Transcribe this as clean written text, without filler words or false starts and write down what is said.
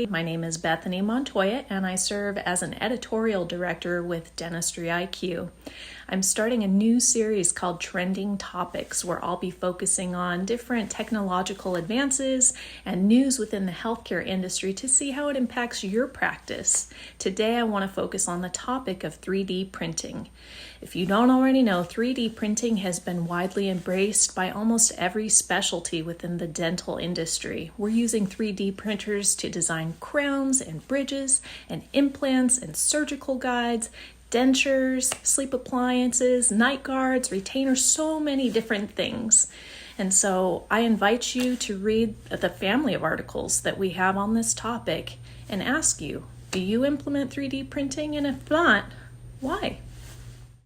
everybody. My name is Bethany Montoya, and I serve as an editorial director with Dentistry IQ. I'm starting a new series called Trending Topics, where I'll be focusing on different technological advances and news within the healthcare industry to see how it impacts your practice. Today, I want to focus on the topic of 3D printing. If you don't already know, 3D printing has been widely embraced by almost every specialty within the dental industry. We're using 3D printers to design crowns and bridges and implants and surgical guides, dentures, sleep appliances, night guards, retainers, so many different things. And so I invite you to read the family of articles that we have on this topic and ask you, do you implement 3D printing? And if not, why?